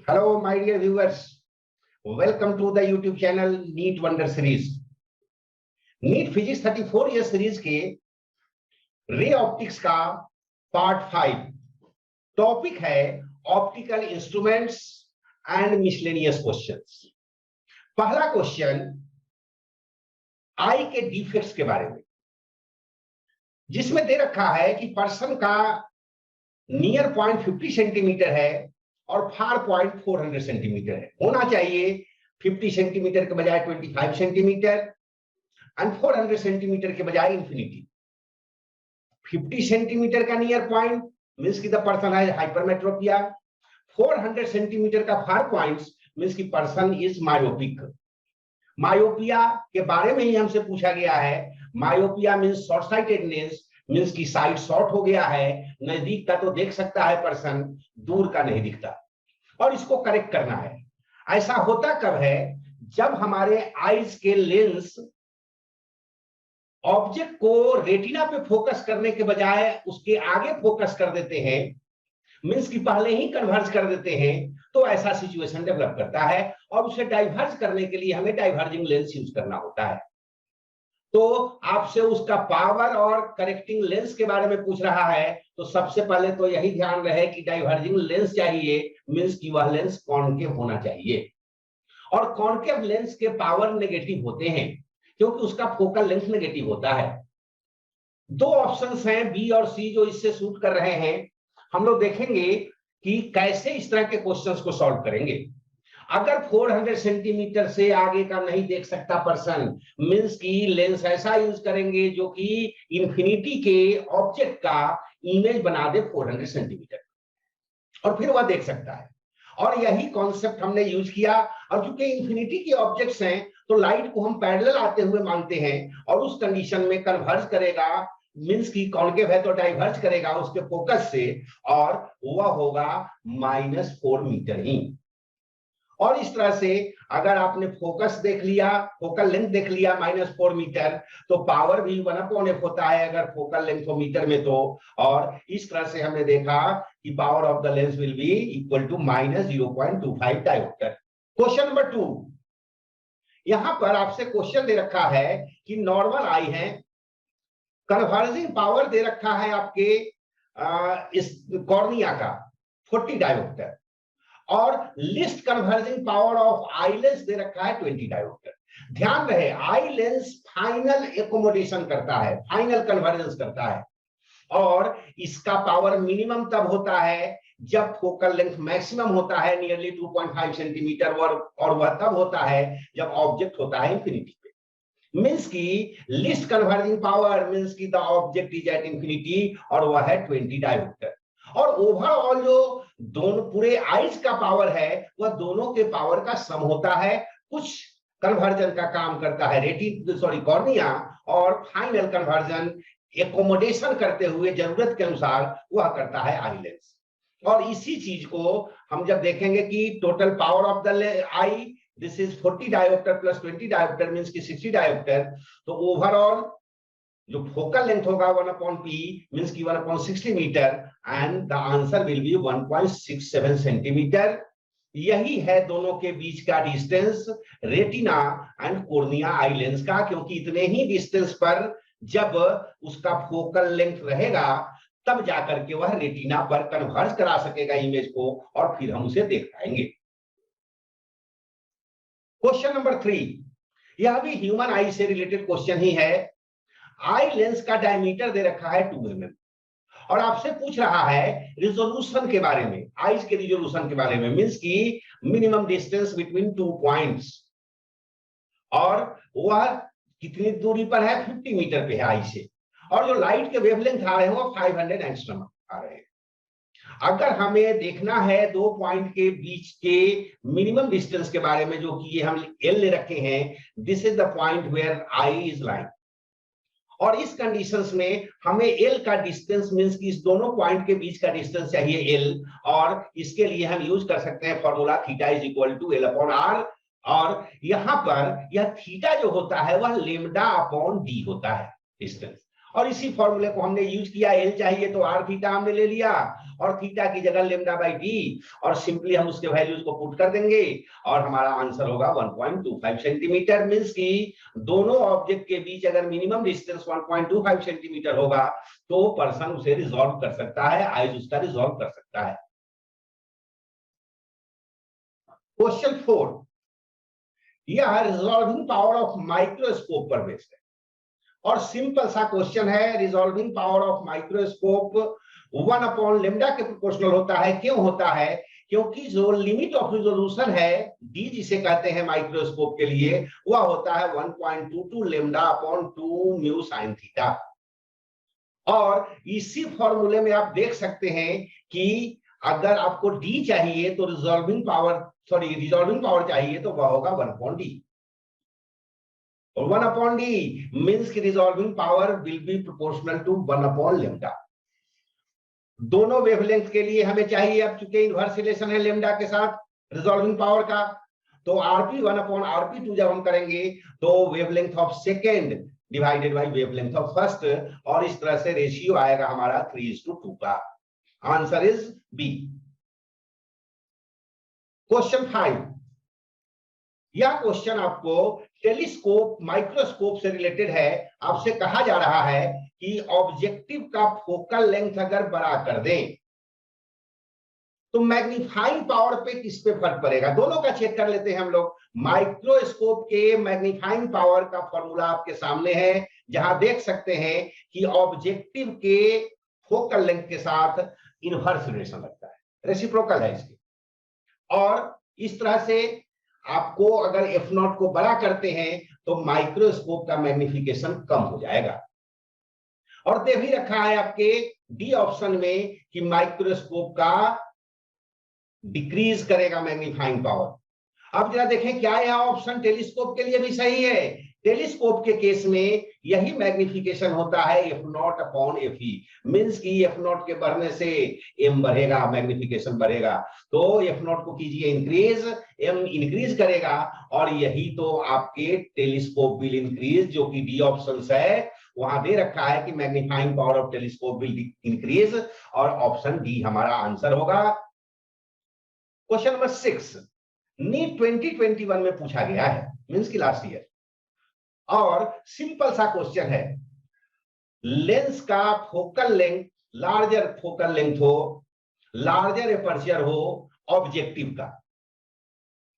Hello, my dear viewers. Welcome to the YouTube channel NEET Wonder Series. NEET Physics 34 year series के ray optics का part 5 topic है optical instruments and miscellaneous questions. पहला question I के defects के बारे में, जिसमें दे रखा है कि पर्सन का नियर पॉइंट 50 सेंटीमीटर है और फार पॉइंट 400 सेंटीमीटर है। होना चाहिए 50 सेंटीमीटर के बजाय 25 सेंटीमीटर एंड 400 सेंटीमीटर के बजाय इंफिनिटी। 50 सेंटीमीटर का नियर पॉइंट मींस की द पर्सन है हाइपरमेट्रोपिया, 400 सेंटीमीटर का फार पॉइंट मींस की पर्सन इज मायोपिक। मायोपिया के बारे में ही हमसे पूछा गया है। Myopia means short sightedness, means की साइड शॉर्ट हो गया है, नजदीक का तो देख सकता है पर्सन, दूर का नहीं दिखता, और इसको करेक्ट करना है। ऐसा होता कब है? जब हमारे आईज के लेंस ऑब्जेक्ट को रेटिना पे फोकस करने के बजाय उसके आगे फोकस कर देते हैं, मींस की पहले ही कन्वर्ज कर देते हैं, तो ऐसा सिचुएशन डेवलप करता है और उसे डाइवर्ज करने के लिए हमें डाइवर्जिंग लेंस यूज करना होता है। तो आपसे उसका पावर और करेक्टिंग लेंस के बारे में पूछ रहा है, तो सबसे पहले तो यही ध्यान रहे कि डाइवर्जिंग लेंस चाहिए, मींस कि वह लेंस कॉनकेव होना चाहिए। और कॉनकेव लेंस के पावर नेगेटिव होते हैं क्योंकि उसका फोकल लेंथ नेगेटिव होता है। दो ऑप्शंस हैं बी और सी जो इससे सूट कर रहे हैं। हम लोग देखेंगे कि कैसे इस तरह के क्वेश्चंस को सॉल्व करेंगे। अगर 400 सेंटीमीटर से आगे का नहीं देख सकता पर्सन, मींस की लेंस ऐसा यूज करेंगे जो कि इंफिनिटी के ऑब्जेक्ट का इमेज बना दे 400 सेंटीमीटर, और फिर वह देख सकता है। और यही कॉन्सेप्ट हमने यूज किया। और क्योंकि इंफिनिटी के ऑब्जेक्ट्स हैं तो लाइट को हम पैरेलल आते हुए मानते हैं, और उस कंडीशन में कन्वर्ज करेगा, मींस की कॉन्केव है तो डाइवर्ज करेगा उसके फोकस से, और वह होगा -4 मीटर ही। और इस तरह से अगर आपने फोकस देख लिया, फोकल लेंथ देख लिया -4 मीटर, तो पावर भी 1/f होता है अगर फोकल लेंथ हो मीटर में तो। और इस तरह से हमने देखा कि power of the lens will be equal to -0.25 dioptre. Question number 2, यहां पर आपसे क्वेश्चन दे रखा है कि नॉर्मल आई है, कन्वर्जिंग पावर दे रखा है आपके इस कॉर्निया का 40 डायोप्टर, और least converging power of eye lens दे रखा है 20 डायोप्टर। ध्यान रहे, आई लेंस फाइनल एकोमोडेशन करता है, फाइनल कन्वर्जेंस करता है, और इसका पावर मिनिमम तब होता है जब फोकल लेंथ मैक्सिमम होता है नियरली 2.5 सेंटीमीटर, और वह तब होता है जब ऑब्जेक्ट होता है इंफिनिटी पे। मींस की लिस्ट कन्वर्जिंग पावर मींस की the object is at infinity, और वह है 20 डायोप्टर। और ओवरऑल जो दोनों पूरे आइज का पावर है वह दोनों के पावर का सम होता है। कुछ कन्वर्जन का काम करता है कॉर्निया, और फाइनल कन्वर्जन एकोमोडेशन करते हुए जरूरत के अनुसार वह करता है आई लेंस। और इसी चीज को हम जब देखेंगे कि total power of the I, this is 40 dioptre plus 20 dioptre means की 60 डायोप्टर, तो ओवरऑल जो फोकल लेंथ होगा 1/p मींस की 1/60 metre, and the answer will be 1.67 centimetre. यही है दोनों के बीच का distance retina and cornea eye lens का, क्योंकि इतने ही डिस्टेंस पर जब उसका फोकल लेंथ रहेगा तब जाकर के वह रेटिना पर कन्वर्ज करा सकेगा इमेज को, और फिर हम उसे देख पाएंगे। क्वेश्चन नंबर 3, यह भी ह्यूमन आई से रिलेटेड क्वेश्चन ही है। आई लेंस का डायमीटर दे रखा है 2 mm, और आपसे पूछ रहा है रिजोल्यूशन के बारे में, आइज के रिजोल्यूशन के बारे में, मींस की मिनिमम डिस्टेंस बिटवीन 2 पॉइंट्स, और वह कितनी दूरी पर है, 50 मीटर पे है आई से, और जो लाइट के वेवलेंथ आ रहे हैं वो 500 एंगस्ट्रॉम आ रहे हैं। अगर हमें देखना है दो पॉइंट के बीच के मिनिमम डिस्टेंस के बारे में, जो कि ये हम एल ले रखे हैं, this is the point where eye is lying, और इस कंडीशंस में हमें एल का डिस्टेंस मींस कि इस दोनों पॉइंट के बीच का डिस्टेंस चाहिए एल, और इसके लिए हम यूज कर सकते हैं formula theta is equal to L upon R, और यहां पर यह थीटा जो होता है वह लेमडा अपॉन डी होता है डिस्टेंस, और इसी फॉर्मूले को हमने यूज किया, एल चाहिए तो आर थीटा हमने ले लिया और थीटा की जगह लेमडा बाई डी, और सिंपली हम उसके वैल्यूज को पुट कर देंगे और हमारा आंसर होगा 1.25 सेंटीमीटर। मींस कि दोनों ऑब्जेक्ट के बीच अगर मिनिमम डिस्टेंस 1.25 सेंटीमीटर होगा तो पर्सन उसे रिजॉल्व कर सकता है, आइज उसका रिजॉल्व कर सकता है। क्वेश्चन 4, यह रिजॉल्विंग पावर ऑफ माइक्रोस्कोप पर बेस्ड है और सिंपल सा क्वेश्चन है। Resolving power of microscope 1 upon lambda के प्रोपोर्शनल होता है। क्यों होता है? क्योंकि जो लिमिट ऑफ रिजोल्यूशन है डी जिसे कहते हैं माइक्रोस्कोप के लिए, वह होता है 1.22 lambda upon 2 mu sine theta. और इसी फॉर्मूले में आप देख सकते हैं कि अगर आपको डी चाहिए तो रिजॉल्विंग पावर चाहिए तो वह होगा 1 अपॉन डी, और 1 अपॉन डी मीन्स की resolving power will be proportional to 1 upon lambda. दोनों वेवलेंथ के लिए हमें चाहिए, अब चूंकि इनवर्स रिलेशन है लेमडा के साथ रिजॉल्विंग पावर का, तो आरपी 1 अपॉन आरपी 2 जब हम करेंगे तो wavelength of second divided by wavelength of first, और इस तरह से रेशियो आएगा हमारा 3:2 का। Answer is B. क्वेश्चन 5, यह क्वेश्चन आपको टेलीस्कोप माइक्रोस्कोप से रिलेटेड है। आपसे कहा जा रहा है कि ऑब्जेक्टिव का फोकल लेंथ अगर बड़ा कर दें तो मैग्नीफाइंग पावर पे किस पे फर्क पड़ेगा। दोनों का चेक कर लेते हैं हम लोग। माइक्रोस्कोप के मैग्नीफाइंग पावर का फॉर्मूला आपके सामने है, जहां देख सकते हैं कि ऑब्जेक्टिव के फोकल लेंथ के साथ इनवर्स रिलेशन लगता है, रेसिप्रोकल है इसके। और इस तरह से आपको अगर F0 को बड़ा करते हैं तो माइक्रोस्कोप का मैग्निफिकेशन कम हो जाएगा। और दे भी रखा है आपके डी ऑप्शन में कि माइक्रोस्कोप का डिक्रीज करेगा मैग्नीफाइंग पावर। अब जरा देखें क्या यह ऑप्शन टेलीस्कोप के लिए भी सही है। टेलीस्कोप के केस में यही मैग्निफिकेशन होता है F0 अपॉन Fe, मींस कि F0 के बढ़ने से M बढ़ेगा, मैग्निफिकेशन बढ़ेगा। तो F0 को कीजिए इंक्रीज, M इंक्रीज करेगा, और यही तो आपके टेलीस्कोप विल इंक्रीज, जो कि डी ऑप्शन है वहां दे रखा है कि magnifying power of telescope will increase, और ऑप्शन डी हमारा आंसर होगा। क्वेश्चन नंबर 6 नीट 2021 में पूछा गया है, मींस की लास्ट ईयर, और सिंपल सा क्वेश्चन है। लेंस का focal length, larger focal length हो, लार्जर एपर्चर हो ऑब्जेक्टिव का,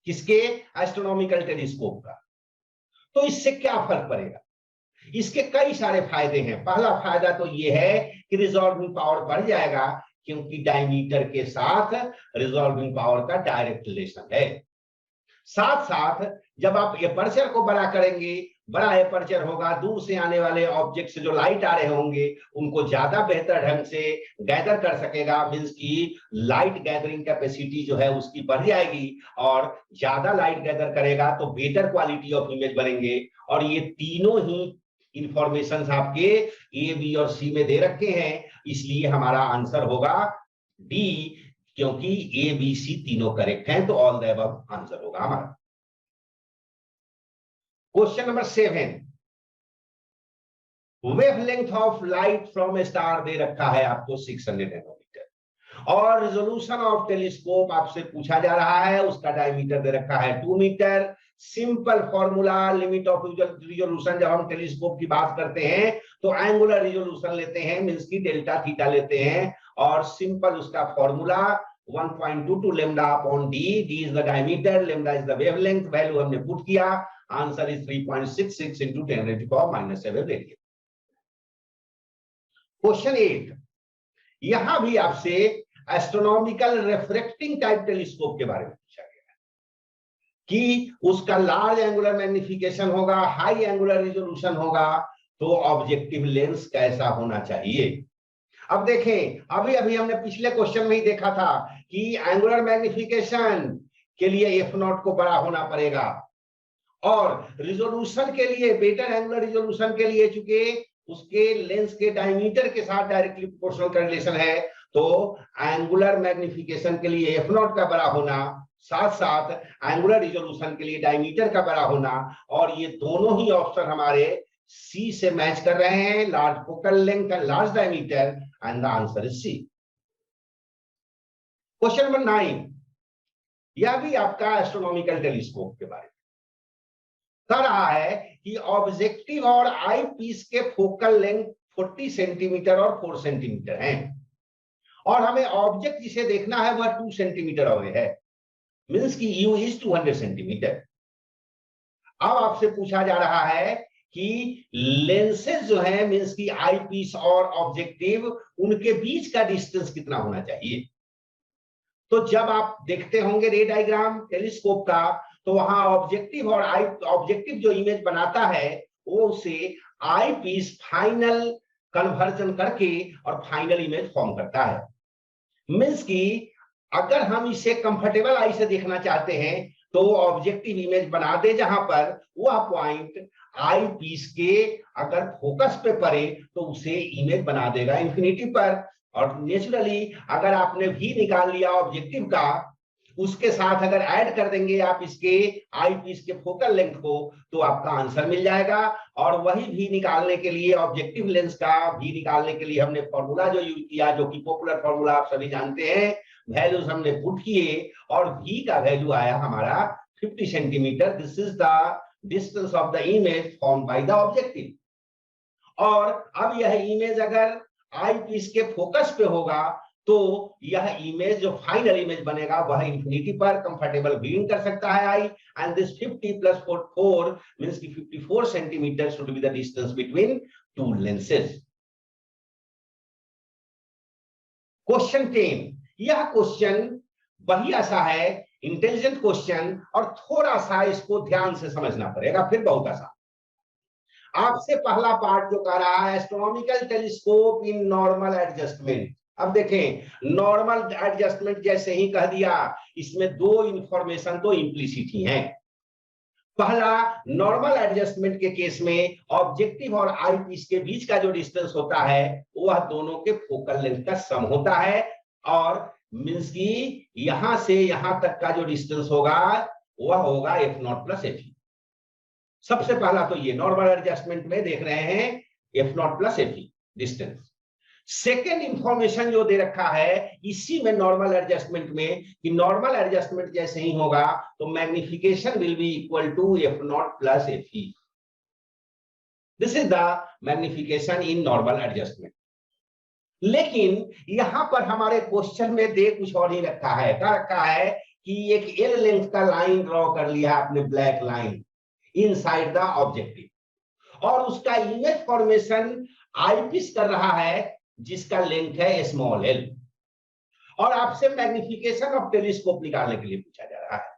किसके? एस्ट्रोनॉमिकल टेलीस्कोप का, तो इससे क्या फर्क पड़ेगा? इसके कई सारे फायदे हैं। पहला फायदा तो यह है कि रिजॉल्विंग पावर बढ़ जाएगा, क्योंकि डायमीटर के साथ रिजॉल्विंग पावर का डायरेक्ट रिलेशन है। साथ साथ जब आप एपर्चर को बड़ा करेंगे, बड़ा एपर्चर होगा, दूर से आने वाले ऑब्जेक्ट से जो लाइट आ रहे होंगे उनको ज्यादा बेहतर ढंग से गैदर कर सकेगा, मींस की लाइट गैदरिंग कैपेसिटी जो है उसकी बढ़ जाएगी, और ज्यादा लाइट गैदर करेगा तो बेटर क्वालिटी ऑफ इमेज बनेंगे। और ये तीनों ही इंफॉर्मेशन आपके ए, बी और सी में दे रखे हैं, इसलिए हमारा आंसर होगा डी, क्योंकि ए, बी, सी तीनों करेक्ट हैं, तो ऑल द अबव आंसर होगा हमारा। Question number 7, wavelength of light from a star दे रखा है आपको 600 नैनोमीटर, और रिजोल्यूशन ऑफ टेलीस्कोप आपसे पूछा जा रहा है, उसका डायमीटर दे रखा है 2 metre. Simple formula limit of resolution, जब हम टेलीस्कोप की बात करते हैं तो एंगुलर रिजोल्यूशन लेते हैं, मींस की डेल्टा थीटा लेते हैं, और सिंपल उसका formula 1.22 lambda upon D, D is the diameter, lambda is the wavelength, value हमने पुट किया, answer is 3.66 into 10⁻⁷ radian. Question 8, यहां भी आपसे एस्ट्रोनॉमिकल रिफ्रैक्टिंग टाइप टेलीस्कोप के बारे में पूछा गया है कि उसका लार्ज एंगुलर मैग्निफिकेशन होगा, हाई एंगुलर रिजोल्यूशन होगा, तो ऑब्जेक्टिव लेंस कैसा होना चाहिए। अब देखें, अभी अभी हमने पिछले क्वेश्चन में ही देखा था कि एंगुलर मैग्निफिकेशन के लिए F0 को बड़ा होना पड़ेगा, और रिजोल्यूशन के लिए, बेटर एंगुलर रिजोल्यूशन के लिए, चूंकि उसके लेंस के डायमीटर के साथ डायरेक्टली प्रोपोर्शनल का रिलेशन है, तो एंगुलर मैग्निफिकेशन के लिए F0 का बड़ा होना, साथ साथ एंगुलर रिजोल्यूशन के लिए डायमीटर का बड़ा होना, और ये दोनों ही ऑप्शन हमारे सी से मैच कर रहे हैं, large focal length and large diameter, and the answer is C. Question number 9, यह भी आपका एस्ट्रोनॉमिकल टेलीस्कोप के बारे में कह रहा है कि ऑब्जेक्टिव और आई पीस के फोकल लेंथ 40 सेंटीमीटर और 4 सेंटीमीटर हैं, और हमें ऑब्जेक्ट जिसे देखना है वह 2 सेंटीमीटर अवे है, मींस की यू इज 200 सेंटीमीटर। अब आपसे पूछा जा रहा है कि लेंसेज जो है, मींस की आई पीस और ऑब्जेक्टिव, उनके बीच का डिस्टेंस कितना होना चाहिए। तो जब आप देखते होंगे रे डायग्राम टेलीस्कोप का, तो वहां ऑब्जेक्टिव और ऑब्जेक्टिव जो इमेज बनाता है वो उसे आई पीस फाइनल कन्वर्जन करके और फाइनल इमेज फॉर्म करता है। मींस की अगर हम इसे कंफर्टेबल आई से देखना चाहते हैं तो ऑब्जेक्टिव इमेज बना दे जहां पर वह पॉइंट आई पीस के अगर फोकस पे पड़े तो उसे इमेज बना देगा इंफिनिटी पर। और नेचुरली अगर आपने भी निकाल लिया ऑब्जेक्टिव का, उसके साथ अगर ऐड कर देंगे आप इसके आई पीस के फोकल लेंथ को, तो आपका आंसर मिल जाएगा। और वही भी निकालने के लिए, ऑब्जेक्टिव लेंस का भी निकालने के लिए हमने फॉर्मूला जो यूज किया, जो कि पॉपुलर फॉर्मूला आप सभी जानते हैं, वैल्यूज हमने पुट किए और v का वैल्यू आया हमारा 50 centimetre. This is the distance of the image form by the objective. और अब यह इमेज अगर आई पीस के फोकस पे होगा तो यह इमेज जो फाइनल इमेज बनेगा वह इंफिनिटी पर कंफर्टेबल व्यूइंग कर सकता है आई, एंड दिस 50 प्लस 4 मींस की 54 centimetre should be the distance between two lenses. Question 10, यह क्वेश्चन बढ़िया सा है, इंटेलिजेंट क्वेश्चन, और थोड़ा सा इसको ध्यान से समझना पड़ेगा, फिर बहुत आसान। आपसे पहला पार्ट जो कह रहा है एस्ट्रोनॉमिकल टेलीस्कोप इन नॉर्मल एडजस्टमेंट। अब देखें, नॉर्मल एडजस्टमेंट जैसे ही कह दिया, इसमें दो इंफॉर्मेशन तो इंप्लिसिट ही हैं। पहला, नॉर्मल एडजस्टमेंट के केस में ऑब्जेक्टिव और आई पीस के बीच का जो डिस्टेंस होता है वह दोनों के फोकल लेंथ का सम होता है, और मींस की यहां से यहां तक का जो डिस्टेंस होगा वह होगा एफ नॉट प्लस एफ। सबसे पहला तो ये नॉर्मल एडजस्टमेंट में देख रहे हैं F not plus F distance. Second information जो दे रखा है इसी में नॉर्मल एडजस्टमेंट में, कि नॉर्मल एडजस्टमेंट जैसे ही होगा तो magnification will be equal to F not plus F E. This is the magnification in normal adjustment. लेकिन यहां पर हमारे क्वेश्चन में दे कुछ और ही रखा है। क्या रखा है कि एक एल लेंथ का लाइन ड्रॉ कर लिया आपने, black line inside the objective, और उसका इमेज फॉर्मेशन आई पीस कर रहा है जिसका लेंथ है स्मॉल एल, और आपसे मैग्निफिकेशन ऑफ टेलीस्कोप निकालने के लिए पूछा जा रहा है।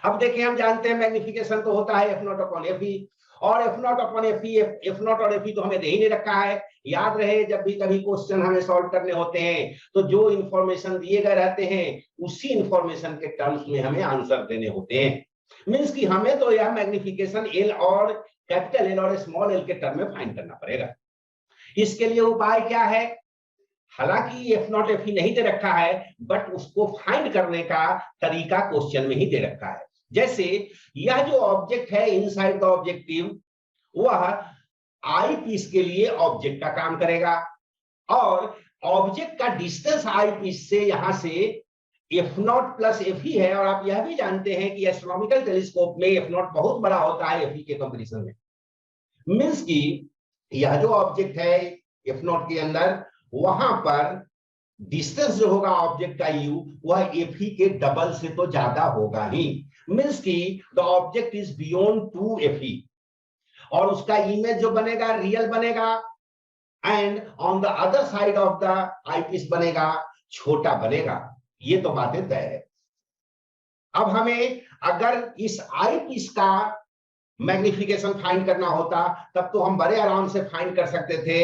अब देखिए, हम जानते हैं मैग्निफिकेशन तो होता है F not upon F E, और F not upon F E, F not और एफ ई तो हमें दे ही नहीं रखा है। याद रहे, जब भी कभी क्वेश्चन हमें सॉल्व करने होते हैं तो जो इंफॉर्मेशन दिए गए रहते हैं उसी इंफॉर्मेशन के टर्म्स में हमें आंसर देने होते हैं। मींस कि हमें तो यह मैग्निफिकेशन एल और कैपिटल एल और स्मॉल एल के टर्म में फाइंड करना पड़ेगा। इसके लिए उपाय क्या है? हालांकि एफ नॉट एफ ई नहीं दे रखा है, बट उसको फाइंड करने का तरीका क्वेश्चन में ही दे रखा है। जैसे यह जो ऑब्जेक्ट है इनसाइड द ऑब्जेक्टिव, वह आई पीस के लिए ऑब्जेक्ट का काम करेगा, और ऑब्जेक्ट का डिस्टेंस आई पीस से यहां से एफ नॉट प्लस एफ ही है। और आप यह भी जानते हैं कि एस्ट्रोनॉमिकल टेलीस्कोप में एफ नॉट बहुत बड़ा होता है एफ के कंपैरिजन में। मींस की यह जो ऑब्जेक्ट है एफ नॉट के अंदर, वहां पर डिस्टेंस जो होगा ऑब्जेक्ट का यू, वह एफ ही के डबल से तो ज्यादा होगा ही। मींस की the object is beyond two F ही, और उसका इमेज जो बनेगा रियल बनेगा, and on the other side of the eyepiece बनेगा छोटा बनेगा। ये तो बातें तय है। अब हमें अगर इस आई पीस का मैग्निफिकेशन फाइंड करना होता तब तो हम बड़े आराम से फाइंड कर सकते थे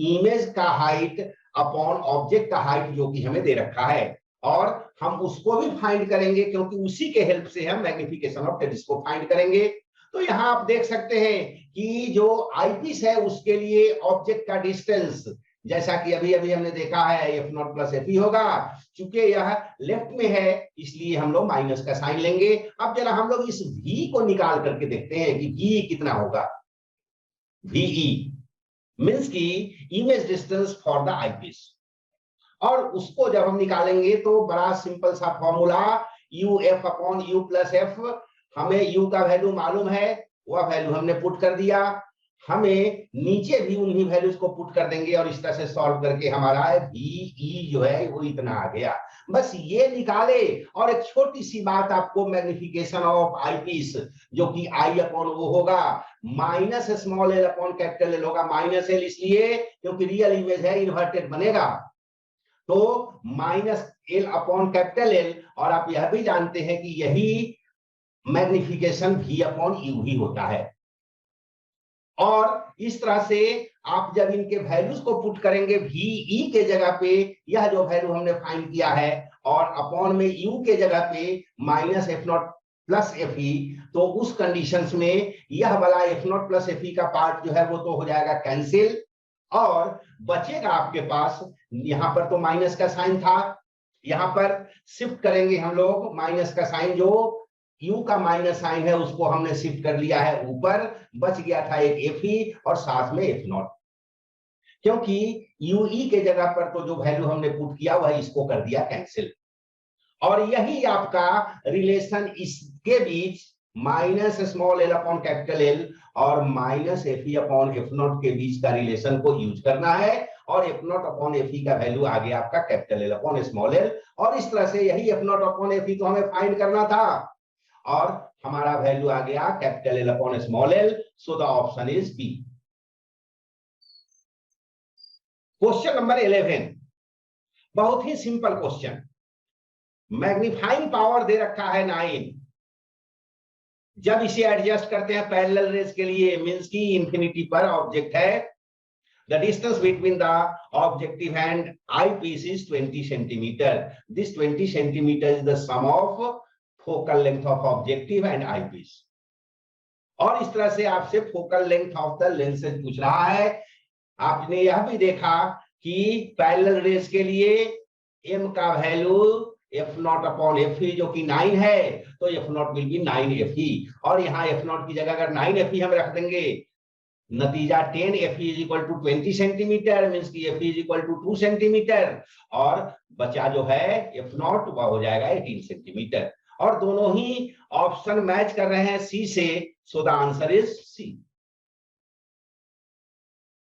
इमेज का हाइट अपॉन ऑब्जेक्ट का हाइट, जो कि हमें दे रखा है, और हम उसको भी फाइंड करेंगे क्योंकि उसी के हेल्प से हम मैग्निफिकेशन ऑफ टेलीस्कोप फाइंड करेंगे। तो यहां आप देख सकते हैं कि जो आई पीस है उसके लिए ऑब्जेक्ट का डिस्टेंस, जैसा कि अभी अभी हमने देखा है, एफ नॉट प्लस एफ ही होगा। चूंकि यह लेफ्ट में है इसलिए हम लोग माइनस का साइन लेंगे। अब जरा हम लोग इस v को निकाल करके देखते हैं कि v कितना होगा। VE मीन्स की image distance for the eyepiece, और उसको जब हम निकालेंगे तो बड़ा सिंपल सा formula UF upon U plus F, हमें U का वैल्यू मालूम है, वह वैल्यू हमने पुट कर दिया, हमें नीचे भी उन्हीं वैल्यूज को पुट कर देंगे और इस तरह से सॉल्व करके हमारा VE जो है वो इतना आ गया। बस ये निकाले, और एक छोटी सी बात आपको, मैग्निफिकेशन ऑफ आईपीस जो कि I अपॉन वो होगा minus small l upon capital L होगा। माइनस l इसलिए क्योंकि रियल इमेज है, इन्वर्टेड बनेगा, तो minus l upon capital L, और आप यह भी जानते हैं कि यही मैग्निफिकेशन V अपॉन U ही होता है। और इस तरह से आप जब इनके वैल्यूज को पुट करेंगे VE के जगह पे यह जो वैल्यू हमने फाइंड किया है, और अपॉन में U के जगह पे माइनस F0 प्लस FE, तो उस कंडीशंस में यह वाला F0 प्लस FE का पार्ट जो है वो तो हो जाएगा कैंसिल, और बचेगा आपके पास, यहां पर तो माइनस का साइन था, यहां पर शिफ्ट करेंगे हम लोग माइनस का साइन, जो U का माइनस साइन है उसको हमने शिफ्ट कर लिया है ऊपर, बच गया था एक FE और साथ में F0, क्योंकि UE के जगह पर तो जो वैल्यू हमने पुट किया वह इसको कर दिया कैंसिल, और यही आपका रिलेशन इसके बीच minus small l upon capital L और माइनस FE अपॉन F0 के बीच का रिलेशन को यूज करना है, और F0 अपॉन FE का वैल्यू आ गया आपका capital L upon small l, और इस तरह से यही F0 अपॉन FE को हमें फाइंड करना था, और हमारा वैल्यू आ गया capital L upon small l, so the option is B. Question number 11, बहुत ही सिंपल क्वेश्चन, मैग्नीफाइंग पावर दे रखा है 9, जब इसे एडजस्ट करते हैं पैरेलल रेज के लिए, मींस की इंफिनिटी पर ऑब्जेक्ट है, the distance between the objective and eye piece is 20 centimetre, this 20 centimetre is the sum of focal length of objective and eye piece, और इस तरह से आपसे focal length of the lenses पूछ रहा है। आपने यह भी देखा कि पैरेलल रेज के लिए m का वैल्यू F0 अपॉन FE जो कि 9 है, तो F0 विल बी 9 FE, और यहाँ F0 की जगह अगर 9 FE हम रख देंगे, नतीजा 10 FE is equal to 20 centimetre, means की FE is equal to 2 centimetre, और बचा जो है F0 वह हो जाएगा 18 सेंटीमीटर, और दोनों ही ऑप्शन मैच कर रहे हैं C से, so the answer is C।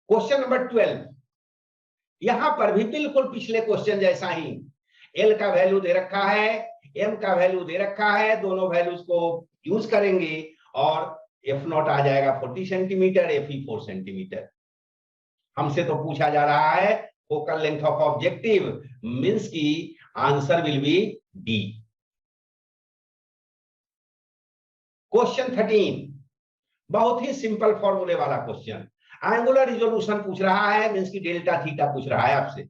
Question number 12, यहां पर भी बिल्कुल पिछले क्वेश्चन जैसा ही, L का वैल्यू दे रखा है, M का वैल्यू दे रखा है, दोनों वैल्यूज को यूज करेंगे, और F0 आ जाएगा 40 सेंटीमीटर, FE 4 सेंटीमीटर। हमसे तो पूछा जा रहा है focal length of objective, means की answer will be D। Question 13, बहुत ही सिंपल फॉर्मूले वाला क्वेश्चन, एंगुलर रिजोल्यूशन पूछ रहा है, मींस की डेल्टा थीटा पूछ रहा है आपसे,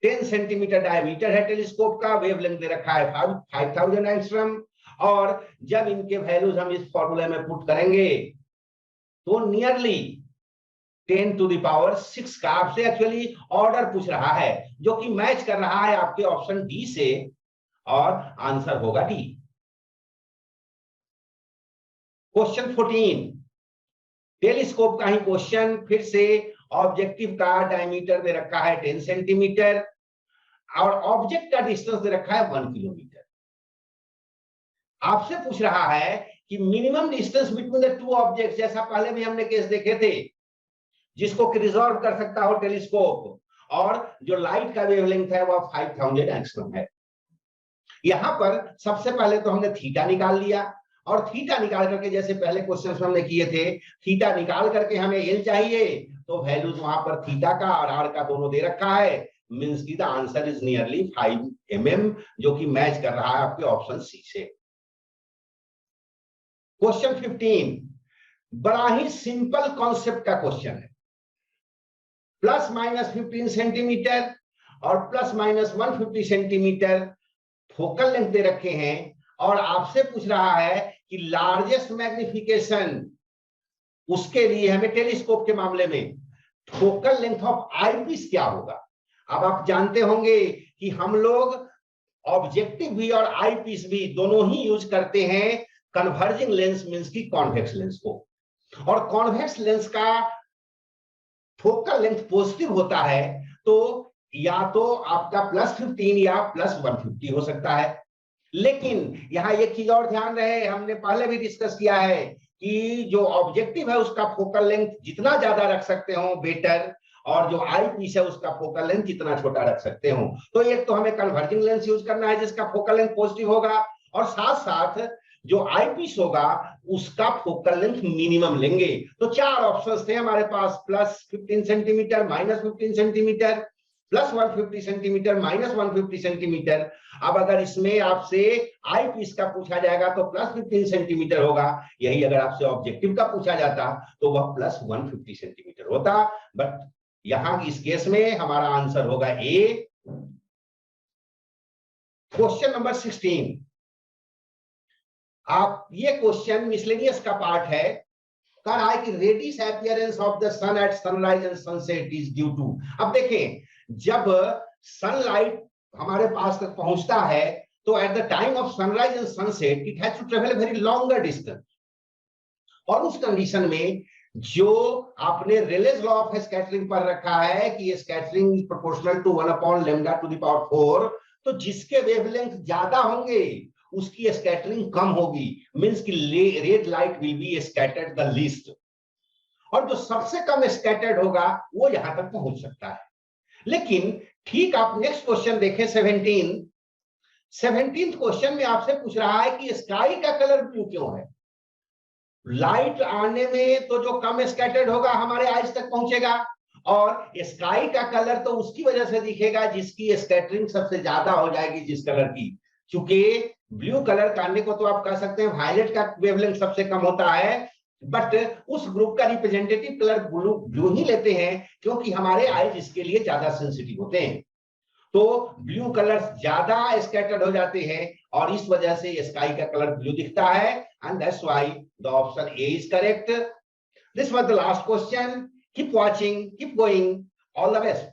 10 सेंटीमीटर डायमीटर है टेलीस्कोप का, वेवलेंथ दे रखा है 5000 एंगस्ट्रॉम, और जब इनके वैल्यूज हम इस फॉर्मूले में पुट करेंगे तो नियरली 10 टू द पावर 6 का आपसे एक्चुअली ऑर्डर पूछ रहा है, जो कि मैच कर रहा है आपके ऑप्शन डी से, और आंसर होगा डी। क्वेश्चन 14, टेलीस्कोप का ही क्वेश्चन, फिर से ऑब्जेक्टिव का डायमीटर दे रखा है 10 सेंटीमीटर, और ऑब्जेक्ट का डिस्टेंस दे रखा है 1 किलोमीटर। आपसे पूछ रहा है कि minimum distance between the two objects, जैसा पहले भी हमने केस देखे थे, जिसको रिजॉल्व कर सकता हो टेलीस्कोप, और जो लाइट का वेवलेंथ है वह 5000 एंगस्ट्रॉम है। यहां पर सबसे पहले तो हमने थीटा निकाल लिया, और थीटा निकाल करके जैसे पहले क्वेश्चन में हमने किए थे, थीटा निकाल करके हमें एल चाहिए, तो वैल्यूज वहां पर थीटा का और आर का दोनों दे रखा है, मींस की the answer is nearly 5 mm, जो कि मैच कर रहा है आपके ऑप्शन सी से। क्वेश्चन 15, बड़ा ही सिंपल कॉन्सेप्ट का क्वेश्चन है, प्लस माइनस 15 सेंटीमीटर और plus minus 150 centimetre focal length दे रखे हैं, और आपसे पूछ रहा है कि लार्जेस्ट मैग्निफिकेशन, उसके लिए हमें टेलीस्कोप के मामले में फोकल लेंथ ऑफ आईपीस क्या होगा। अब आप जानते होंगे कि हम लोग ऑब्जेक्टिव भी और आईपीस भी दोनों ही यूज करते हैं कन्वर्जिंग लेंस, मींस की कॉन्वेक्स लेंस को, और कॉन्वेक्स लेंस का फोकल लेंथ पॉजिटिव होता है तो या तो आपका +15 या +150 हो सकता है। लेकिन यहां एक चीज और ध्यान रहे, हमने पहले भी डिस्कस किया है कि जो ऑब्जेक्टिव है उसका फोकल लेंथ जितना ज्यादा रख सकते हो बेटर, और जो आई पीस है उसका फोकल लेंथ जितना छोटा रख सकते हो। तो एक तो हमें कन्वर्जिंग लेंस यूज करना है जिसका फोकल लेंथ पॉजिटिव होगा, और साथ साथ जो आई पीस होगा उसका फोकल लेंथ मिनिमम लेंगे। तो 4 ऑप्शंस थे हमारे पास, +15 सेंटीमीटर, -15 सेंटीमीटर, +150 सेंटीमीटर, -150 सेंटीमीटर। अब अगर इसमें आपसे आई पीस का पूछा जाएगा तो +15 सेंटीमीटर होगा, यही अगर आपसे ऑब्जेक्टिव का पूछा जाता तो वह +150 सेंटीमीटर होता। बट यहां इस केस में हमारा आंसर होगा ए। क्वेश्चन नंबर 16, आप ये क्वेश्चन मिसलेनियस का पार्ट है। कह रहा है कि reddish appearance of the sun at sunrise and sunset is due to. अब देखें, जब सनलाइट हमारे पास तक पहुंचता है तो at the time of sunrise and sunset it has to travel very longer distance, और उस कंडीशन में जो आपने रेलेस लॉ ऑफ स्कैटरिंग पर रखा है कि स्कैटरिंग इज प्रोपोर्शनल टू 1/λ⁴, तो जिसके वेवलेंथ ज्यादा होंगे उसकी स्कैटरिंग कम होगी, मींस कि red light will be scattered the least, और जो सबसे कम स्कैटर्ड होगा वो यहां तक पहुंच सकता है। लेकिन ठीक आप नेक्स्ट क्वेश्चन देखें 17th क्वेश्चन में आपसे पूछ रहा है कि स्काई का कलर ब्लू क्यों है। लाइट आने में तो जो कम स्कैटर्ड होगा हमारे आइज तक पहुंचेगा, और स्काई का कलर तो उसकी वजह से दिखेगा जिसकी स्कैटरिंग सबसे ज्यादा हो जाएगी जिस कलर की। चूंकि ब्लू कलर करने को तो आप कह सकते हैं वायलेट का वेवलेंथ सबसे कम होता है, बट उस ग्रुप का रिप्रेजेंटेटिव कलर ब्लू ही लेते हैं क्योंकि हमारे आइज इसके लिए ज्यादा सेंसिटिव होते हैं। तो ब्लू कलर ज्यादा स्कैटर्ड हो जाते हैं और इस वजह से स्काई का कलर ब्लू दिखता है, and that's why the option A is correct. This was the last question. Keep watching, keep going, all the best.